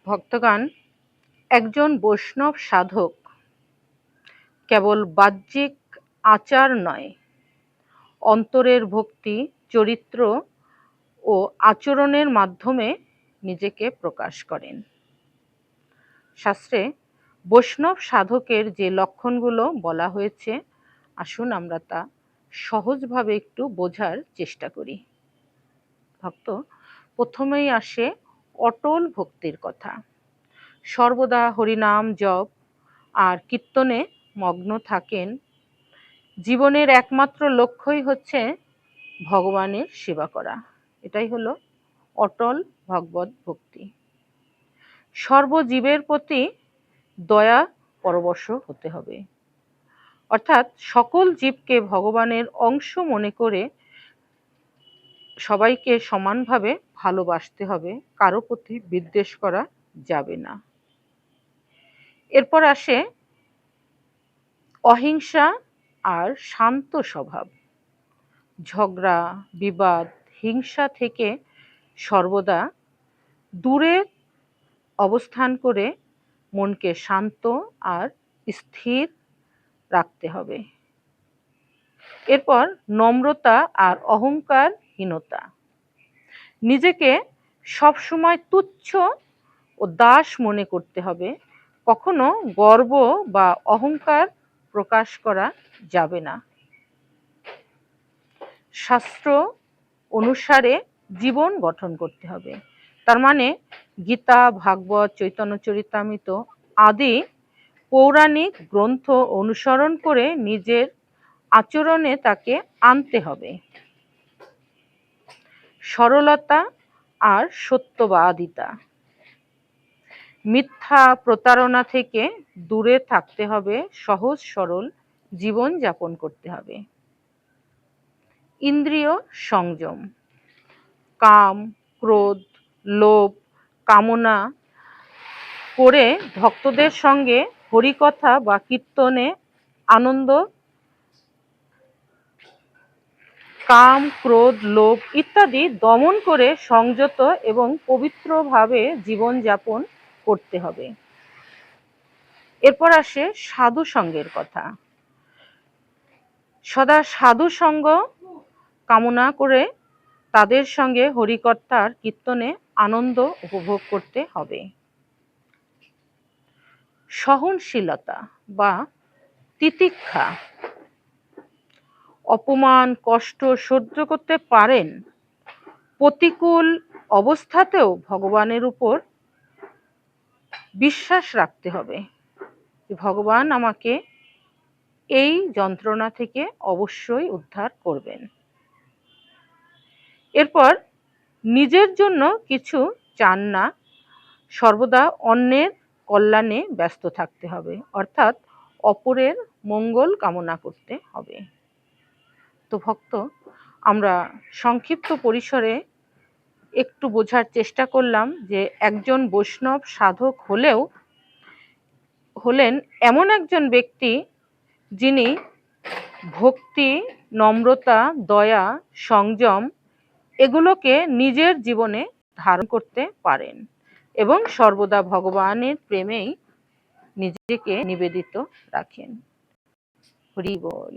ভক্তগণ, একজন বৈষ্ণব সাধক কেবল বাহ্যিক আচার নয়, অন্তরের ভক্তি, চরিত্র ও আচরণের মাধ্যমে নিজেকে প্রকাশ করেন। শাস্ত্রে বৈষ্ণব সাধকের যে লক্ষণগুলো বলা হয়েছে, আসুন আমরা তা সহজভাবে একটু বোঝার চেষ্টা করি। ভক্ত, প্রথমেই আসে অটল ভক্তির কথা। সর্বদা হরিনাম জপ আর কীর্তনে মগ্ন থাকেন। জীবনের একমাত্র লক্ষ্যই হচ্ছে ভগবানের সেবা করা। এটাই হলো অটল ভগবত ভক্তি। সর্বজীবের প্রতি দয়া পরবশ হতে হবে, অর্থাৎ সকল জীবকে ভগবানের অংশ মনে করে সবাইকে সমানভাবে ভালোবাসতে হবে, কারো প্রতি বিদ্বেষ করা যাবে না। এরপর আসে অহিংসা আর শান্ত স্বভাব। ঝগড়া, বিবাদ, হিংসা থেকে সর্বদা দূরে অবস্থান করে মনকে শান্ত আর স্থির রাখতে হবে। এরপর নম্রতা আর অহংকারহীনতা। নিজেকে সবসময় তুচ্ছ ও দাস মনে করতে হবে, কখনো গর্ব বা অহংকার প্রকাশ করা যাবে না। শাস্ত্র অনুসারে জীবন গঠন করতে হবে, তার মানে গীতা, ভাগবত, চৈতন্য চরিতামৃত আদি পৌরাণিক গ্রন্থ অনুসরণ করে নিজের আচরণে তাকে আনতে হবে। সরলতা আর সত্যবাদিতা। মিথ্যা, প্রতারণা থেকে দূরে থাকতে হবে, সহজ সরল জীবন যাপন করতে হবে। ইন্দ্রিয় সংযম। কাম, ক্রোধ, লোভ, কামনা করে ভক্তদের সঙ্গে হরিকথা বা কীর্তনে আনন্দ, কাম, ক্রোধ, লোভ ইত্যাদি দমন করে সংযত এবং পবিত্রভাবে জীবন যাপন করতে হবে। এরপর আসে সাধু সঙ্গের কথা। সদা সাধু সঙ্গ কামনা করে তাদের সঙ্গে হরিকথার কীর্তনে আনন্দ উপভোগ করতে হবে। সহনশীলতা বা তিতিক্ষা। অপমান, কষ্ট সহ্য করতে পারেন, প্রতিকূল অবস্থাতেও ভগবানের উপর বিশ্বাস রাখতে হবে, ভগবান আমাকে এই যন্ত্রণা থেকে অবশ্যই উদ্ধার করবেন। এরপর নিজের জন্য কিছু চান না, সর্বদা অন্যের কল্যাণে ব্যস্ত থাকতে হবে, অর্থাৎ অপরের মঙ্গল কামনা করতে হবে। তো ভক্ত, আমরা সংক্ষিপ্ত পরিসরে একটু বোঝার চেষ্টা করলাম যে একজন বৈষ্ণব সাধক হলেন এমন একজন ব্যক্তি যিনি ভক্তি, নম্রতা, দয়া, সংযম এগুলোকে নিজের জীবনে ধারণ করতে পারেন এবং সর্বদা ভগবানের প্রেমেই নিজেকে নিবেদিত রাখেন। হরি বল।